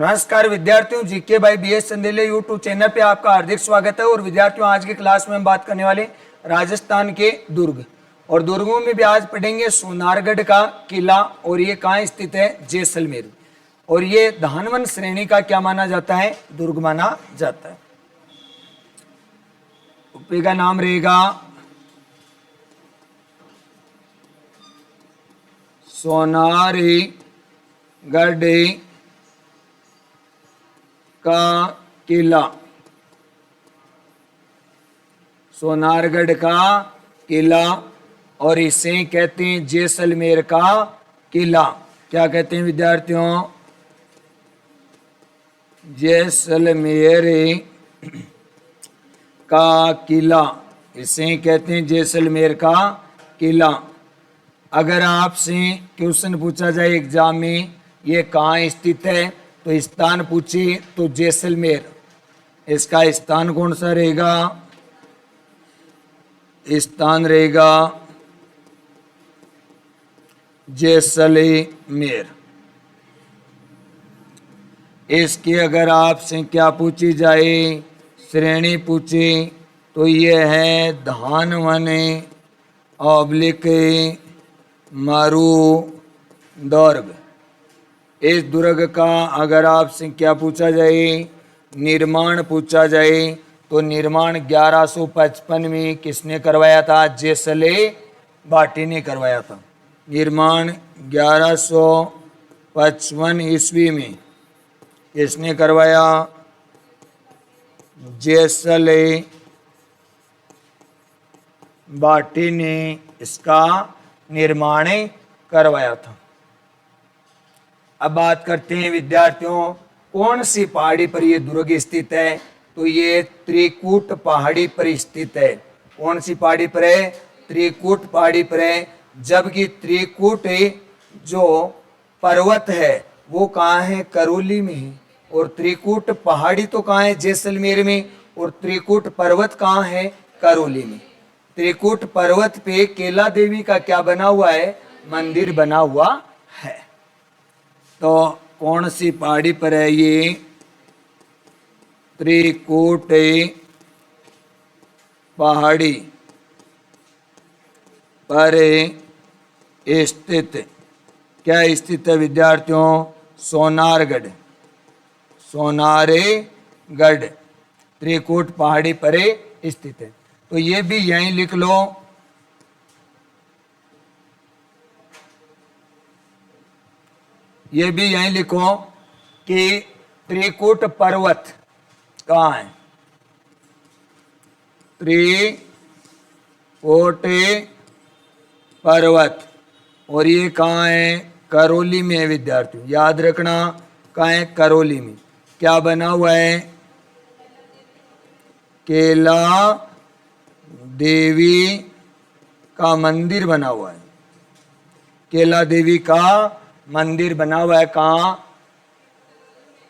नमस्कार विद्यार्थियों, GK by B S Chandele YouTube channel पे आपका हार्दिक स्वागत है। और विद्यार्थियों, आज की क्लास में हम बात करने वाले राजस्थान के दुर्ग और दुर्गों में भी आज पढ़ेंगे सोनारगढ़ का किला। और ये कहाँ स्थित है? जैसलमेर। और ये धानवन श्रेणी का क्या माना जाता है? दुर्ग माना जाता है। उपी का नाम रहेगा सोनारगढ़ का किला। सोनारगढ़ का किला, और इसे कहते हैं जैसलमेर का किला। क्या कहते हैं विद्यार्थियों? जैसलमेर का किला, इसे कहते हैं जैसलमेर का किला। अगर आपसे क्वेश्चन पूछा जाए एग्जाम में ये कहाँ स्थित है, तो स्थान पूछे तो जैसलमेर, इसका स्थान कौन सा रहेगा? स्थान रहेगा जैसलमेर। इसकी अगर आपसे क्या पूछी जाए, श्रेणी पूछे, तो ये है धानवन ऑब्लिक मारू दुर्ग। इस दुर्ग का अगर आपसे क्या पूछा जाए, निर्माण पूछा जाए, तो निर्माण 1155 में किसने करवाया था? जैसले भाटी ने करवाया था। निर्माण 1155 ईस्वी में किसने करवाया? जैसले भाटी ने इसका निर्माण करवाया था। अब बात करते हैं विद्यार्थियों, कौन सी पहाड़ी पर यह दुर्ग स्थित है? तो ये त्रिकूट पहाड़ी पर स्थित है। कौन सी पहाड़ी पर है? त्रिकूट पहाड़ी पर है। जबकि त्रिकूट जो पर्वत है वो कहाँ है? करौली में है। और त्रिकूट पहाड़ी तो कहाँ है? जैसलमेर में। और त्रिकूट पर्वत कहाँ है? करौली में। त्रिकूट पर्वत पे केला देवी का क्या बना हुआ है? मंदिर बना हुआ है। तो कौन सी पहाड़ी पर है ये? त्रिकूट पहाड़ी पर स्थित। क्या स्थित है विद्यार्थियों? सोनारगढ़। सोनारगढ़ त्रिकूट पहाड़ी पर स्थित है। तो ये भी यहीं लिख लो। ये भी यहीं लिखो कि त्रिकूट पर्वत कहाँ है? त्रिकूट पर्वत, और ये कहाँ है? करौली में है विद्यार्थियों, याद रखना। कहाँ है? करौली में। क्या बना हुआ है? केला देवी का मंदिर बना हुआ है। केला देवी का मंदिर बना हुआ है। कहाँ?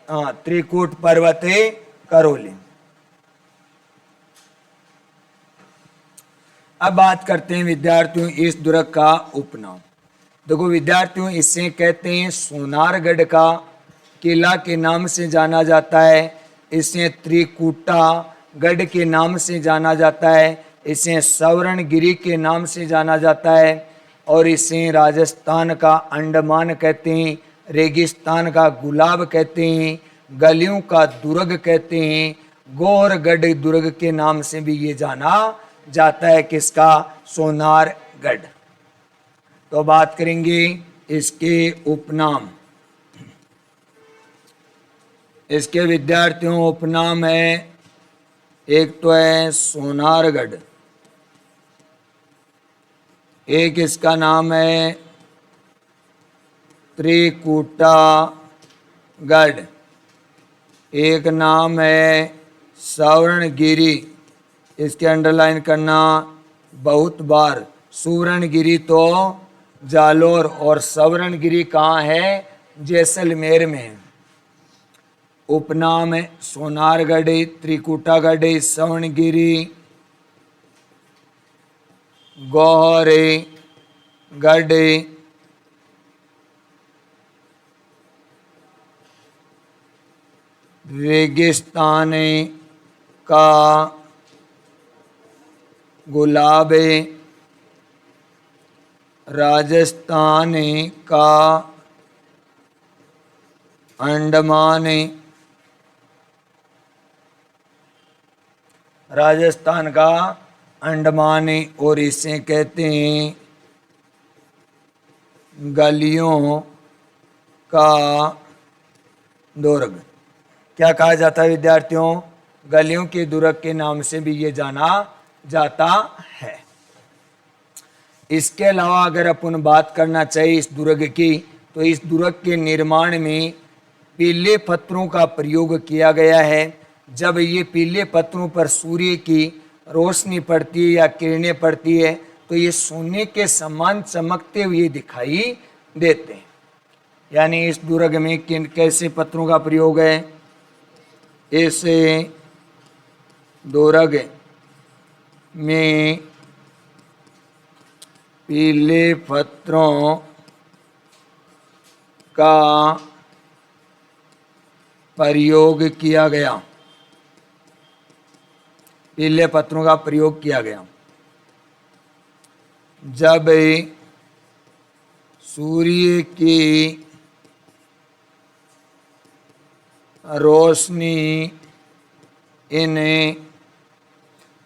हाँ, त्रिकूट पर्वत करौली। अब बात करते हैं विद्यार्थियों इस दुर्ग का उपनाम। देखो विद्यार्थियों, इसे कहते हैं सोनारगढ़ का किला के नाम से जाना जाता है। इसे त्रिकूटा गढ़ के नाम से जाना जाता है। इसे सवर्णगिरी के नाम से जाना जाता है। और इसे राजस्थान का अंडमान कहते हैं, रेगिस्तान का गुलाब कहते हैं, गलियों का दुर्ग कहते हैं, गौरगढ़ दुर्ग के नाम से भी ये जाना जाता है। किसका? सोनारगढ़। तो बात करेंगे इसके उपनाम। इसके विद्यार्थियों उपनाम है, एक तो है सोनारगढ़, एक इसका नाम है त्रिकूटागढ़, एक नाम है सवर्णगिरी। इसके अंडरलाइन करना बहुत बार। सुवर्णगिरी तो जालोर, और सवर्णगिरी कहाँ है? जैसलमेर में। उपनाम है सोनारगढ़, त्रिकूटागढ़, सवर्णगिरी, गौहरगढ़, रेगिस्तान का गुलाब, राजस्थान का अंडमान, राजस्थान का अंडमान, और इसे कहते हैं गलियों का दुर्ग। क्या कहा जाता है विद्यार्थियों? गलियों के दुर्ग के नाम से भी ये जाना जाता है। इसके अलावा अगर अपन बात करना चाहिए इस दुर्ग की, तो इस दुर्ग के निर्माण में पीले पत्थरों का प्रयोग किया गया है। जब ये पीले पत्थरों पर सूर्य की रोशनी पड़ती है या किरणें पड़ती है तो ये सोने के समान चमकते हुए दिखाई देते हैं। यानी इस दुर्ग में किन कैसे पत्थरों का प्रयोग है? इस दुर्ग में पीले पत्थरों का प्रयोग किया गया, पीले पत्थरों का प्रयोग किया गया। जब सूर्य की रोशनी इन्हें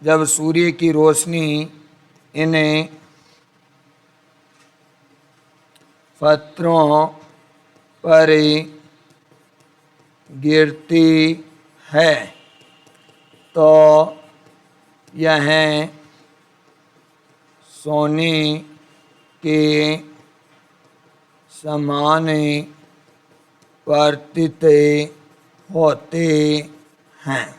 जब सूर्य की रोशनी इन्हें पत्थरों पर गिरती है तो यह सोने के समान प्रतीत होते हैं।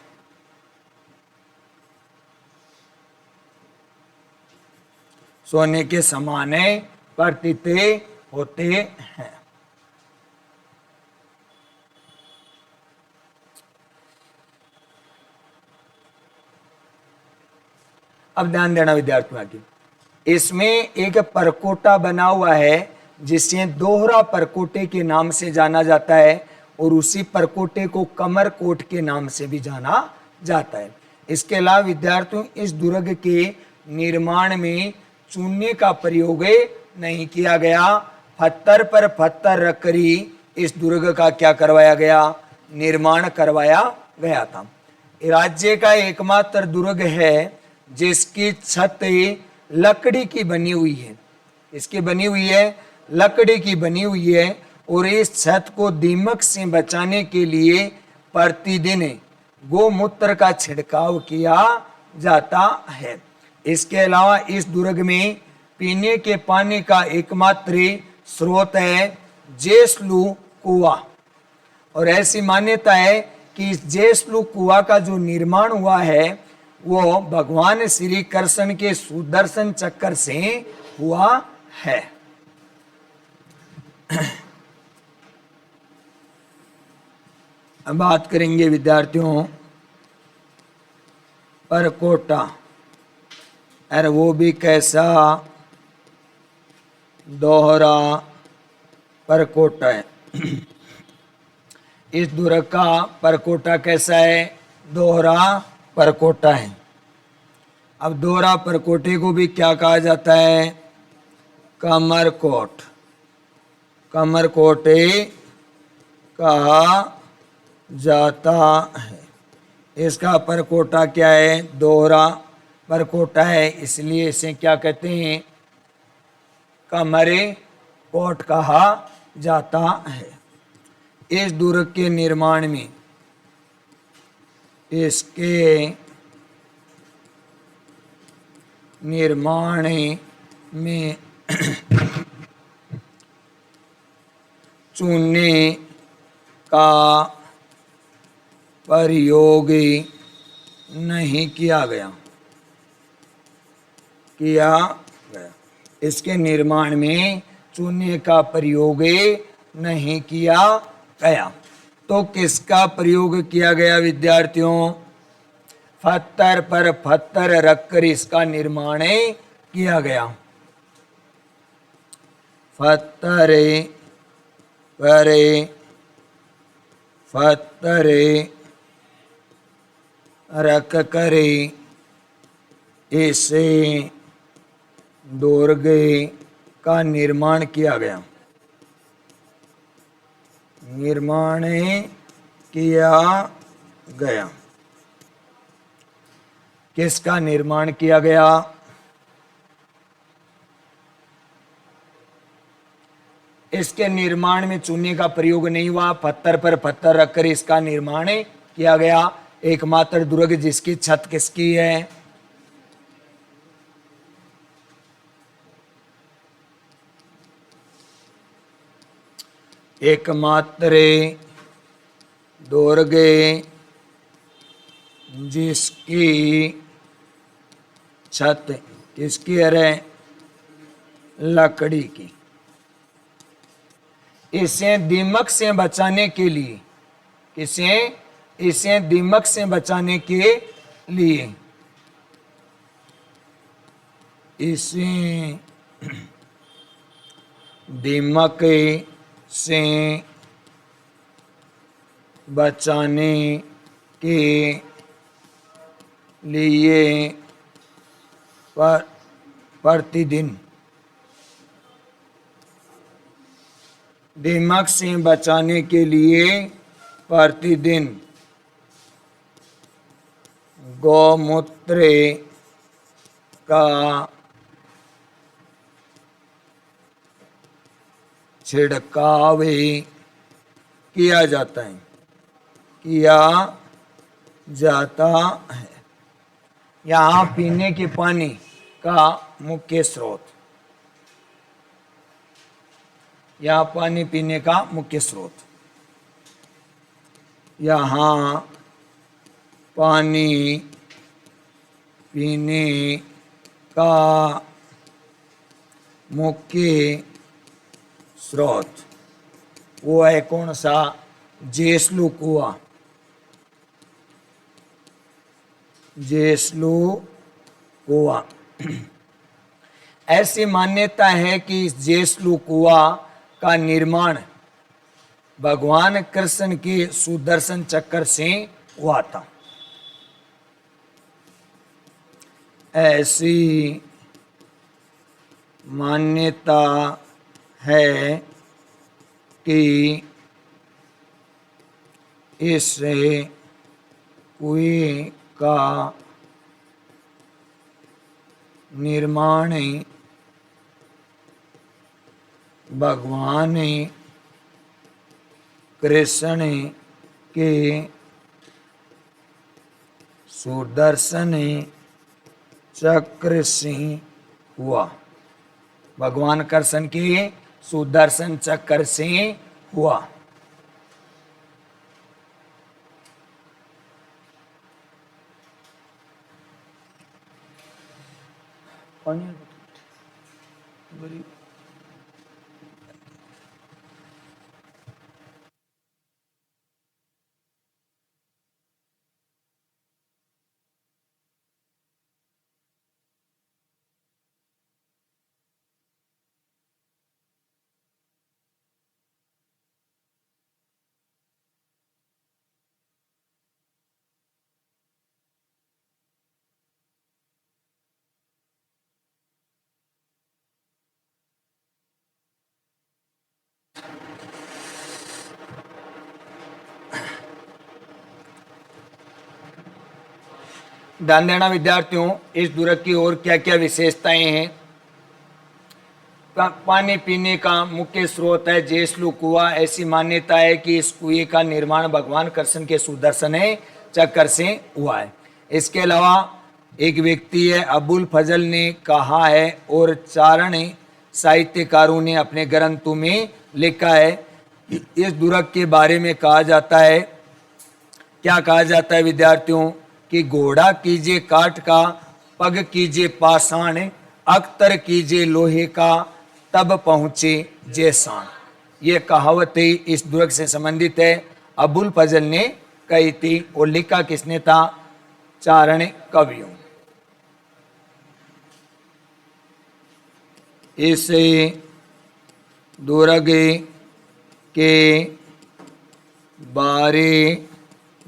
सोने के समान प्रतीत होते हैं। अब ध्यान देना विद्यार्थियों की, इसमें एक परकोटा बना हुआ है जिसे दोहरा परकोटे के नाम से जाना जाता है और उसी परकोटे को कमर कोट के नाम से भी जाना जाता है। इसके अलावा विद्यार्थियों इस दुर्ग के निर्माण में चूने का प्रयोग नहीं किया गया। पत्थर पर पत्थर रखकर ही इस दुर्ग का क्या करवाया गया? निर्माण करवाया गया था। राज्य का एकमात्र दुर्ग है जिसकी छत लकड़ी की बनी हुई है। इसकी बनी हुई है, लकड़ी की बनी हुई है, और इस छत को दीमक से बचाने के लिए प्रतिदिन गोमूत्र का छिड़काव किया जाता है। इसके अलावा इस दुर्ग में पीने के पानी का एकमात्र स्रोत है जेसलू कुआं, और ऐसी मान्यता है कि इस जेसलू कुआं का जो निर्माण हुआ है वो भगवान श्री कृष्ण के सुदर्शन चक्र से हुआ है। अब बात करेंगे विद्यार्थियों परकोटा, अरे वो भी कैसा दोहरा परकोटा है। इस दुर्ग का परकोटा कैसा है? दोहरा परकोटा है। अब दोहरा परकोटे को भी क्या कहा जाता है? कमरकोट, कमरकोटे कहा जाता है। इसका परकोटा क्या है? दोहरा परकोटा है, इसलिए इसे क्या कहते हैं? कमरे कोट कहा जाता है। इस दुर्ग के निर्माण में इसके निर्माण में चूने का प्रयोग नहीं किया गया, इसके निर्माण में चूने का प्रयोग नहीं किया गया। तो किसका प्रयोग किया गया विद्यार्थियों? पत्थर पर पत्थर रखकर इसका निर्माण किया गया। पत्थर पर पत्थर रख करे इसे दुर्ग का निर्माण किया गया। निर्माण किया गया। किसका निर्माण किया गया? इसके निर्माण में चूने का प्रयोग नहीं हुआ, पत्थर पर पत्थर रखकर इसका निर्माण किया गया। एकमात्र दुर्ग जिसकी छत किसकी है? एकमात्र दुर्ग जिसकी छत किसकी है? लकड़ी की। इसे दीमक से बचाने के लिए, इसे दीमक से बचाने के लिए इसे दीमक से बचाने के लिए प्रतिदिन, दीमक से बचाने के लिए प्रतिदिन गौमूत्र का छिड़काव किया जाता है, यहाँ पीने के पानी का मुख्य स्रोत, यहाँ पानी पीने का मुख्य स्रोत, यहाँ पानी पीने का मुख्य स्रोत वो है कौन सा? जेसलू कुआं। जेसलू कुआं। ऐसी मान्यता है कि इस जेसलू कुआं का निर्माण भगवान कृष्ण के सुदर्शन चक्र से हुआ था। ऐसी मान्यता है कि इस कुएं का निर्माण भगवान कृष्ण के सुदर्शन चक्र से हुआ। भगवान कृष्ण के सुदर्शन चक्र से हुआ। ध्यान देना विद्यार्थियों, इस दुर्ग की और क्या क्या विशेषताएं हैं? पानी पीने का मुख्य स्रोत है जेसलू कुआं। ऐसी मान्यता है कि इस कुएं का निर्माण भगवान कृष्ण के सुदर्शन चक्र से हुआ है। इसके अलावा एक व्यक्ति है अबुल फजल ने कहा है और चारण साहित्यकारों ने अपने ग्रंथों में लिखा है कि इस दुर्ग के बारे में कहा जाता है, क्या कहा जाता है विद्यार्थियों, कि घोड़ा कीजिए काठ का, पग कीजिए पाषाण, अख्तर कीजिए लोहे का, तब पहुंचे जैसान। ये कहावत इस दुर्ग से संबंधित है, अबुल फजल ने कही थी और लिखा किसने था? चारण कवियों। इस दुर्ग के बारे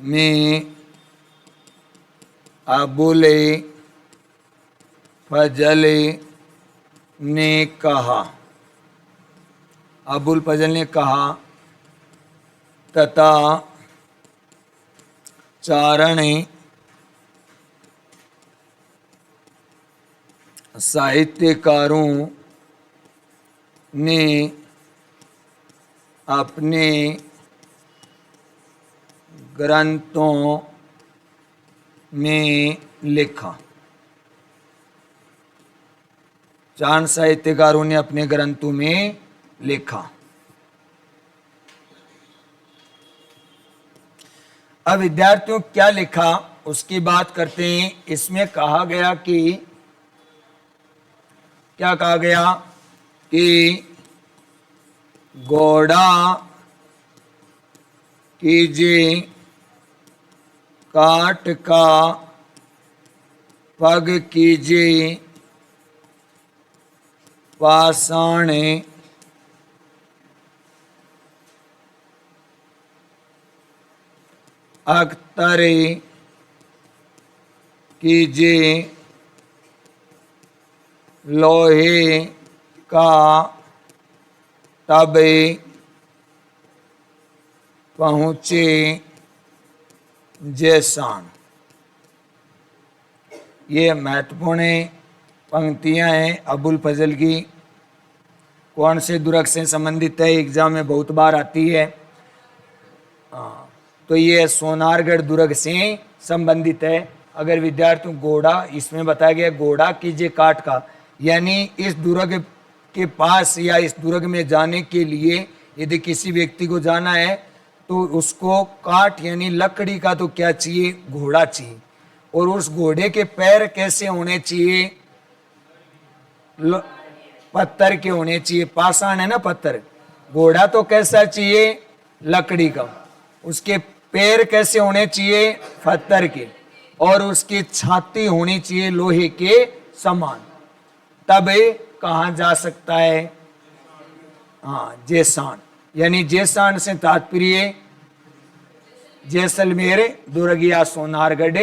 में अबुल फजल ने कहा, अबुल फजल ने कहा, तथा चारण साहित्यकारों ने अपने ग्रंथों में लिखा। चारण साहित्यकारों ने अपने ग्रंथों में लिखा। अब विद्यार्थियों क्या लिखा उसकी बात करते हैं। इसमें कहा गया कि क्या कहा गया कि घोड़ा कीजिए काट का पग कीजिए पाषाण अख्तर कीजिए लोहे का तब पहुँचे जैसान। ये महत्वपूर्ण पंक्तियां हैं अबुल फजल की। कौन से दुर्ग से संबंधित है, एग्जाम में बहुत बार आती है। तो ये सोनारगढ़ दुर्ग से संबंधित है। अगर विद्यार्थियों घोड़ा, इसमें बताया गया घोड़ा कीजिए काट का, यानी इस दुर्ग के पास या इस दुर्ग में जाने के लिए यदि किसी व्यक्ति को जाना है तो उसको काट यानी लकड़ी का तो क्या चाहिए, घोड़ा चाहिए। और उस घोड़े के पैर कैसे होने चाहिए, पत्थर के होने चाहिए। पाषाण है ना पत्थर, घोड़ा तो कैसा चाहिए, लकड़ी का। उसके पैर कैसे होने चाहिए, पत्थर के। और उसकी छाती होनी चाहिए लोहे के समान, तब कहा जा सकता है जैसान। यानी जैसान से तात्पर्य जैसलमेर दुर्ग या सोनारगढ़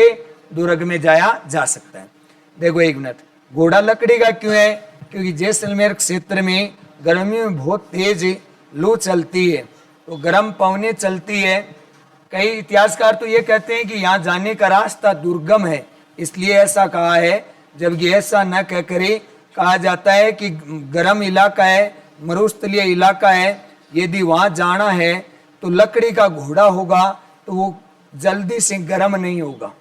दुर्ग में जाया जा सकता है। देखो एक मिनट, घोड़ा लकड़ी का क्यों है, क्योंकि जैसलमेर क्षेत्र में गर्मियों में बहुत तेज लू चलती है, तो गर्म पवनें चलती है। कई इतिहासकार तो ये कहते हैं कि यहाँ जाने का रास्ता दुर्गम है, इसलिए ऐसा कहा है। जबकि ऐसा न कहकर कहा जाता है कि गर्म इलाका है, मरुस्थलीय इलाका है, यदि वहाँ जाना है तो लकड़ी का घोड़ा होगा तो वो जल्दी से गर्म नहीं होगा।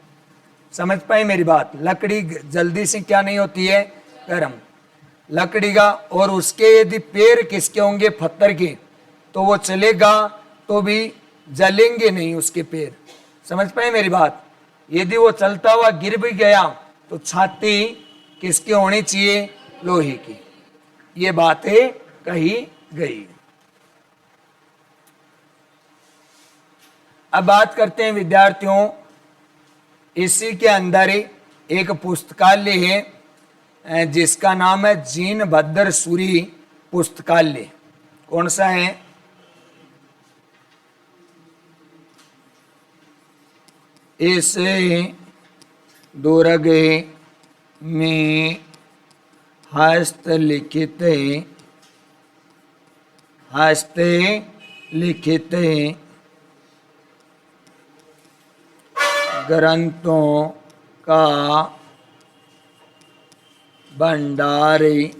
समझ पाए मेरी बात, लकड़ी जल्दी से क्या नहीं होती है, गर्म लकड़ी का। और उसके यदि पैर किसके होंगे, पत्थर के, तो वो चलेगा तो भी जलेंगे नहीं उसके पैर। समझ पाए मेरी बात। यदि वो चलता हुआ गिर भी गया तो छाती किसकी होनी चाहिए, लोहे की। ये बातें कही गई। अब बात करते हैं विद्यार्थियों, इसी के अंदर एक पुस्तकालय है जिसका नाम है जीन भद्र सूरी पुस्तकालय। कौन सा है, इस दुर्ग में हस्तलिखित ग्रंथों का भंडार है।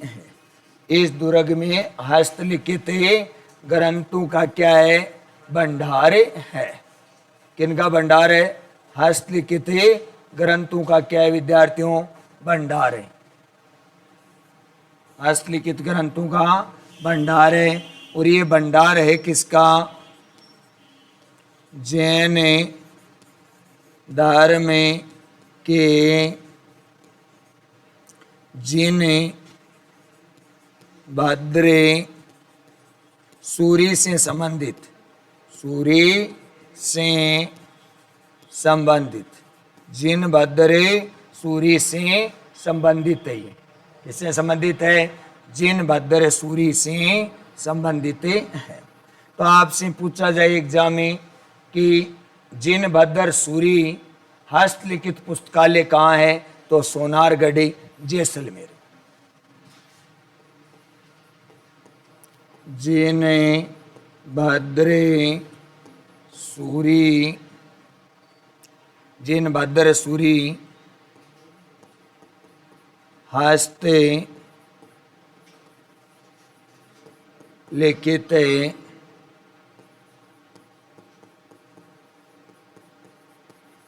इस दुर्ग में हस्तलिखित ग्रंथों का क्या है, भंडार है। किनका भंडार है, हस्तलिखित ग्रंथों का क्या है विद्यार्थियों, भंडार है। हस्तलिखित ग्रंथों का भंडार है। और ये भंडार है किसका, जैन धर्म के जिन भद्र सूरी से संबंधित, जिन भद्र सूरी से संबंधित है। ये किससे संबंधित है, जिन भद्र सूरी से संबंधित है। तो आपसे पूछा जाए एग्जाम में कि जिन भद्र सूरी हस्तलिखित पुस्तकालय कहाँ है? तो सोनारगढ़ जैसलमेर। जिन्हें भद्रे सूरी, जिन भद्र सूरी हस्ते लिखित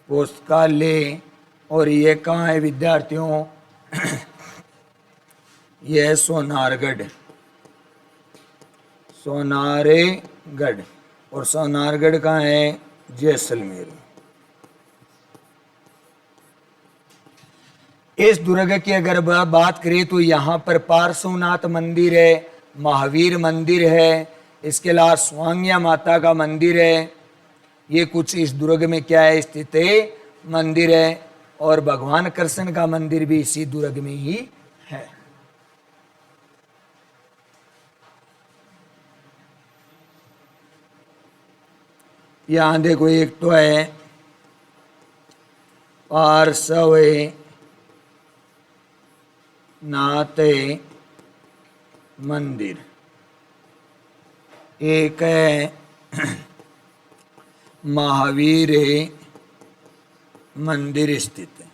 पुस्तकालय, और ये कहाँ है विद्यार्थियों? यह सोनारगढ़, सोनारेगढ़। और सोनारगढ़ कहाँ है? जैसलमेर। इस दुर्ग की अगर बात करें तो यहाँ पर पार्श्वनाथ मंदिर है, महावीर मंदिर है, इसके अलावा स्वांग्या माता का मंदिर है। ये कुछ इस दुर्ग में क्या है? स्थित है मंदिर है। और भगवान कृष्ण का मंदिर भी इसी दुर्ग में ही है। यहां देखो, एक तो है पार्श्व नाथ मंदिर, एक है महावीर मंदिर स्थित है।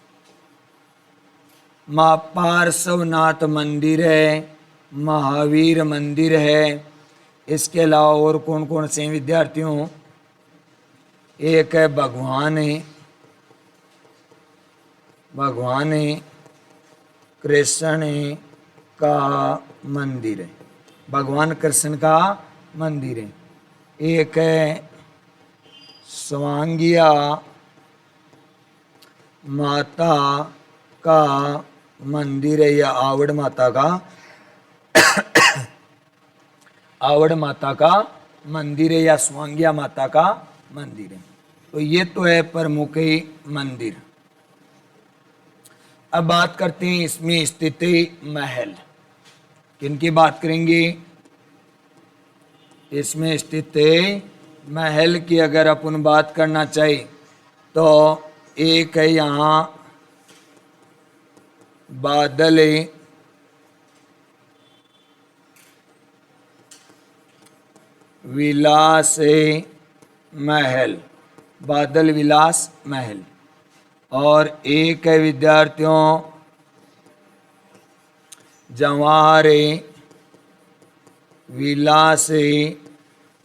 मां पार्श्वनाथ मंदिर है, महावीर मंदिर है। इसके अलावा और कौन कौन से विद्यार्थियों? एक है भगवान कृष्ण का मंदिर है, भगवान कृष्ण का मंदिर है। एक है स्वांगिया माता का मंदिर है, या आवड़ माता का आवड़ माता का मंदिर है, या स्वांगिया माता का मंदिर है। तो ये तो है प्रमुख मंदिर। अब बात करते हैं इसमें स्थित महल। किनकी बात करेंगे? इसमें स्थित महल की अगर अपन बात करना चाहिए तो एक है यहाँ बादल विलास महल, बादल विलास महल। और एक है विद्यार्थियों जवाहर विलास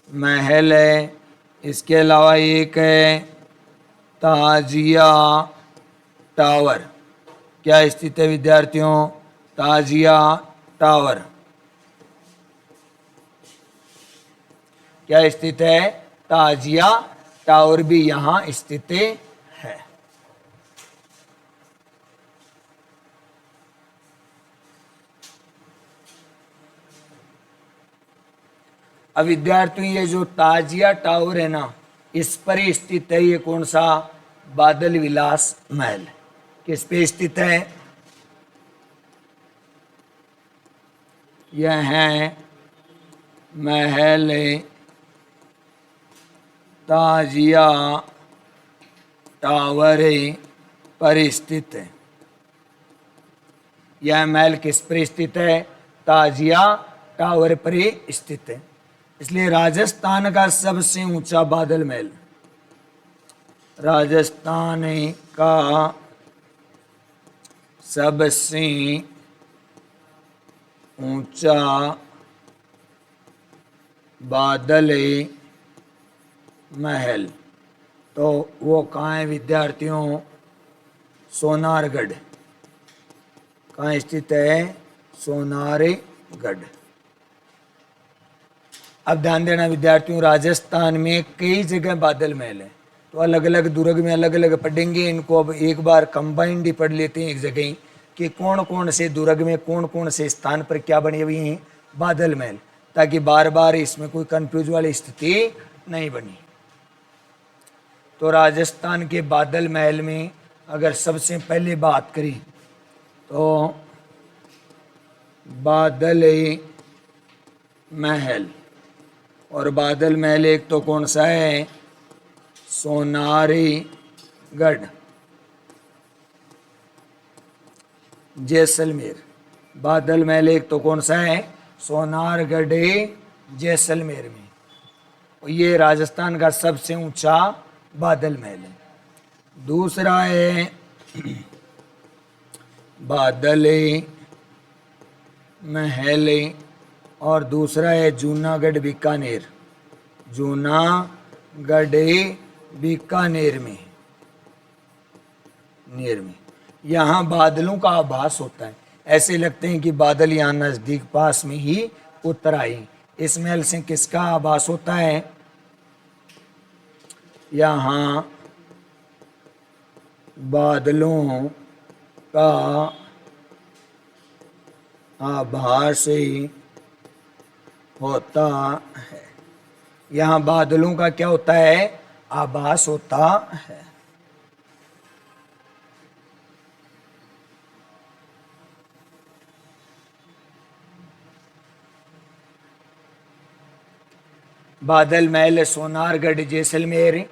महल है। इसके अलावा एक है ताजिया टावर। क्या स्थित है विद्यार्थियों? ताजिया टावर क्या स्थित है? ताजिया टावर भी यहाँ स्थित है। अब विद्यार्थियों ये जो ताजिया टावर है ना, इस पर ही स्थित है ये कौन सा? बादल विलास महल। किस पे स्थित है? यह है महल ताजिया टावर पर स्थित है। यह महल किस पर स्थित है? ताजिया टावर पर स्थित है। इसलिए राजस्थान का सबसे ऊंचा बादल महल, राजस्थान का सबसे ऊंचा बादल महल तो वो कहाँ है विद्यार्थियों? सोनारगढ़। कहाँ स्थित है? सोनारगढ़। अब ध्यान देना विद्यार्थियों, राजस्थान में कई जगह बादल महल है, तो अलग अलग दुर्ग में अलग अलग पढ़ेंगे। इनको अब एक बार कंबाइंड ही पढ़ लेते हैं एक जगह ही, कि कौन कौन से दुर्ग में कौन कौन से स्थान पर क्या बने हुए हैं बादल महल, ताकि बार बार इसमें कोई कंफ्यूज वाली स्थिति नहीं बनी। तो राजस्थान के बादल महल में अगर सबसे पहले बात करें तो बादल महल, और बादल महल एक तो कौन सा है? सोनारीगढ़। जैसलमेर। बादल महल एक तो कौन सा है? सोनारगढ़ जैसलमेर में। और ये राजस्थान का सबसे ऊंचा बादल महल है। दूसरा है बादल महल और दूसरा है जूनागढ़ बीकानेर। जूनागढ़ बीकानेर में यहाँ बादलों का आभास होता है। ऐसे लगते हैं कि बादल यहाँ नजदीक पास में ही उतर आए। इस महल से किसका आभास होता है? यहाँ बादलों का आभास होता है। यहाँ बादलों का क्या होता है? आभास होता है। बादल महल सोनारगढ़ जैसलमेर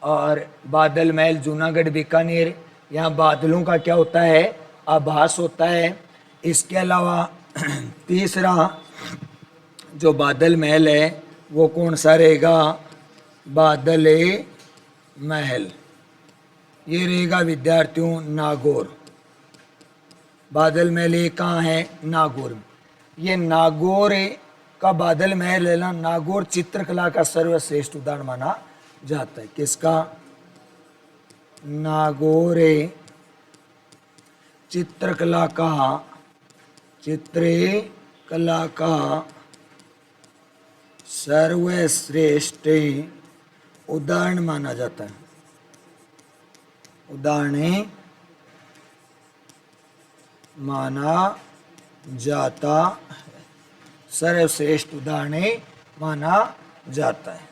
और बादल महल जूनागढ़ बीकानेर। यहाँ बादलों का क्या होता है? आभास होता है। इसके अलावा तीसरा जो बादल महल है वो कौन सा रहेगा? बादल महल ये रहेगा विद्यार्थियों नागौर। बादल महल ये कहाँ है? नागौर। ये नागौर का बादल महल है ना, नागौर चित्रकला का सर्वश्रेष्ठ उदाहरण माना जाता है। किसका? नागौर चित्रकला का सर्वश्रेष्ठ उदाहरण माना जाता है। उदाहरण माना जाता है, सर्वश्रेष्ठ उदाहरण माना जाता है।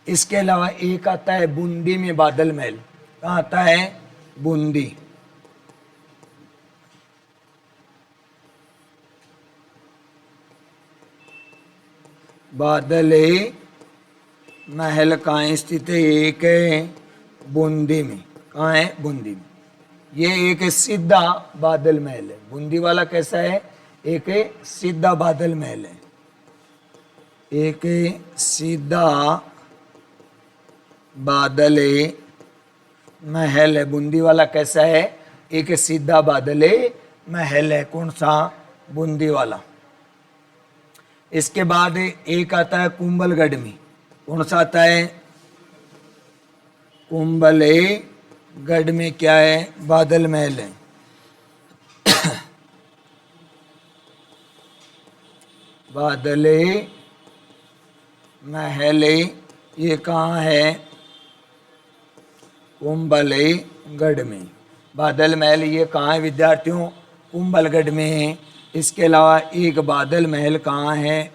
इसके अलावा एक आता है बूंदी में बादल महल। कहाँ आता है? बूंदी। बादल महल कहाँ स्थित है? एक है बूंदी में। कहाँ है? बूंदी में। ये एक सीधा बादल महल है। बूंदी वाला कैसा है? एक सीधा बादल महल है। एक सीधा बादल महल है। बूंदी वाला कैसा है? एक सीधा बादल महल है। कौन सा? बूंदी वाला। इसके बाद एक आता है कुंभलगढ़ में। कौन सा आता है? कुंभलगढ़ में क्या है? बादल महल है। बादल महल ये कहाँ है? कुंभलगढ़ में। बादल महल ये कहाँ है विद्यार्थियों? कुंभलगढ़ में है। इसके अलावा एक बादल महल कहाँ है?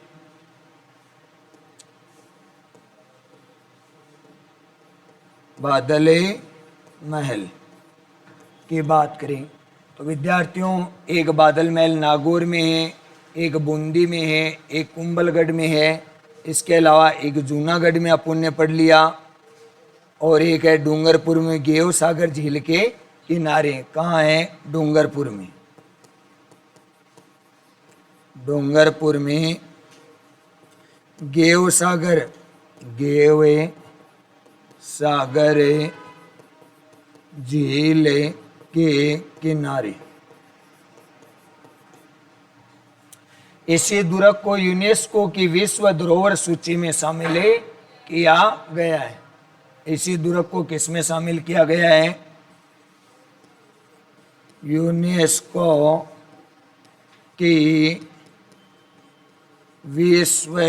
बादल महल की बात करें तो विद्यार्थियों एक बादल महल नागौर में है, एक बूंदी में है, एक कुंभलगढ़ में है। इसके अलावा एक जूनागढ़ में अपन ने पढ़ लिया और एक है डूंगरपुर में गेव सागर झील के किनारे। कहाँ है? डूंगरपुर में। डूंगरपुर में गेव सागर झील के किनारे। इसी दुर्ग को यूनेस्को की विश्व धरोहर सूची में शामिल किया गया है। इसी दुर्ग को किस में शामिल किया गया है? यूनेस्को की विश्व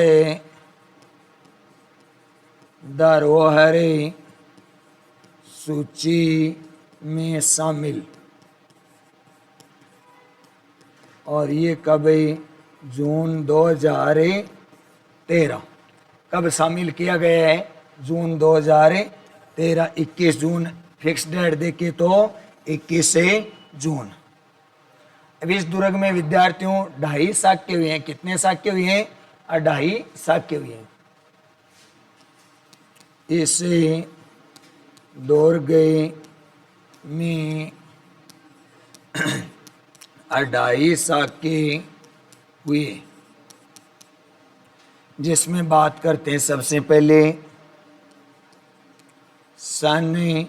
धरोहर सूची में शामिल। और ये कब? जून 2013। कब शामिल किया गया है? जून 2013। 21 जून फिक्स डेट देखे तो 21 जून। अब इस दुर्ग में विद्यार्थियों 2.5 शाक्य हुए हैं। कितने शाक्य हुए हैं? 2.5 शाक्य हुए हैं। इस दुर्ग में 2.5 साके हुए, जिसमें बात करते हैं सबसे पहले सन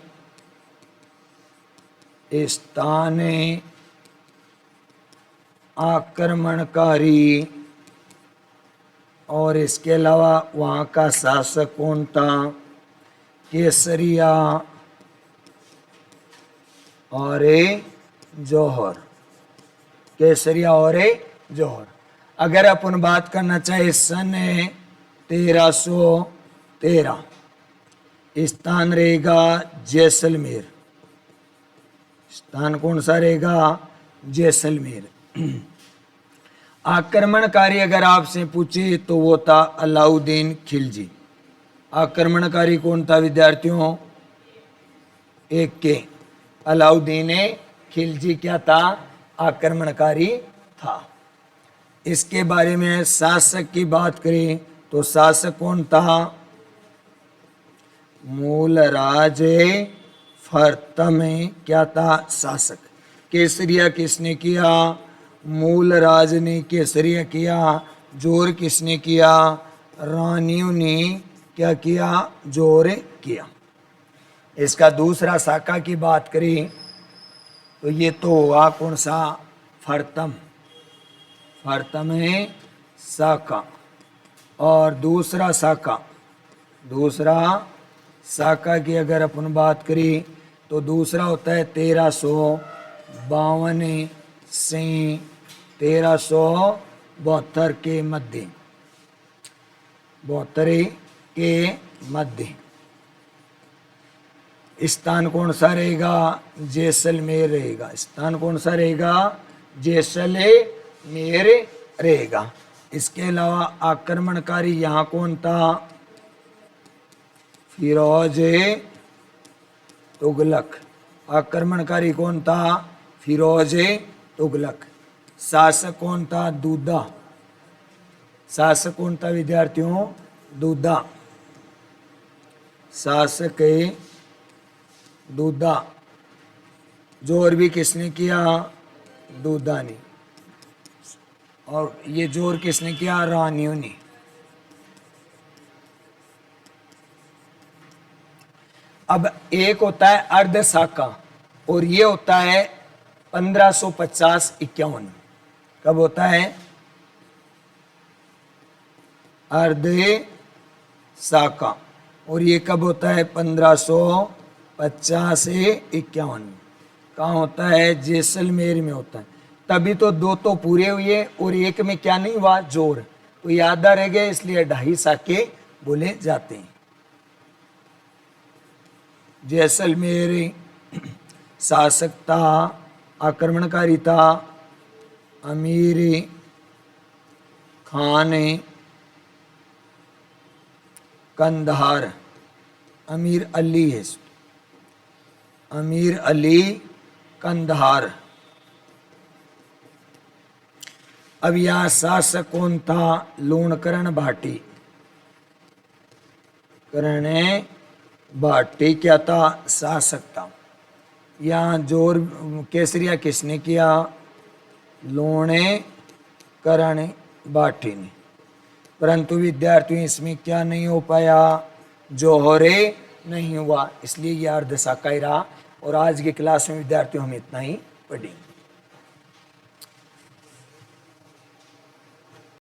स्थान आक्रमणकारी और इसके अलावा वहाँ का शासक कौन था, केसरिया और जौहर, केसरिया और जौहर। अगर अपन बात करना चाहे सन 1313, स्थान रहेगा जैसलमेर, स्थान कौन सा रहेगा, जैसलमेर। आक्रमणकारी अगर आपसे पूछे तो वो था अलाउद्दीन खिलजी। आक्रमणकारी कौन था विद्यार्थियों, एक के अलाउद्दीन खिलजी क्या था, आक्रमणकारी था। इसके बारे में शासक की बात करें तो शासक कौन था, मूलराज फर्तम क्या था शासक। केसरिया किसने किया, मूलराज ने केसरिया किया। जोर किसने किया, रानियों ने क्या किया, जोर किया। इसका दूसरा शाखा की बात करें तो ये तो हुआ कौन सा, फर्तम, फर्तम है शाखा। और दूसरा शाखा की अगर अपन बात करें तो दूसरा होता है 1352 से 1372 के मध्य, 72 के मध्य। स्थान कौन सा रहेगा, जैसलमेर रहेगा। स्थान कौन सा रहेगा, जैसलमेर रहेगा। इसके अलावा आक्रमणकारी यहाँ कौन था, फिरोज तुगलक। आक्रमणकारी कौन था, फिरोज तुगलक। शासक कौन था, दूधा। शासक कौन था विद्यार्थियों, दूधा। शासक दूधा। जोर भी किसने किया, दूधा ने। और ये जोर किसने किया, रानियों ने। अब एक होता है अर्ध शाखा और ये होता है 1550-51। कब होता है, अर्ध शाखा, और ये कब होता है, 1550-51। कहाँ होता है, जैसलमेर में होता है। तभी तो दो तो पूरे हुए और एक में क्या नहीं हुआ, जोर, तो याद रह गए, इसलिए 2.5 साके बोले जाते हैं। जैसलमेर शासक था, आक्रमणकारी था अमीर खान कंधार, अमीर अली है, अमीर अली कंधार। अब यहाँ शासक कौन था, लूणकरण भाटी। करण भाटी क्या था, शासक था। यहाँ जोर केसरिया किसने किया, लूणकरण भाटी ने। परंतु विद्यार्थियों इसमें क्या नहीं हो पाया, जौहरे नहीं हुआ, इसलिए यह अर्ध शाखा ही रहा। और आज की क्लास में विद्यार्थियों हम इतना ही पढ़ेंगे।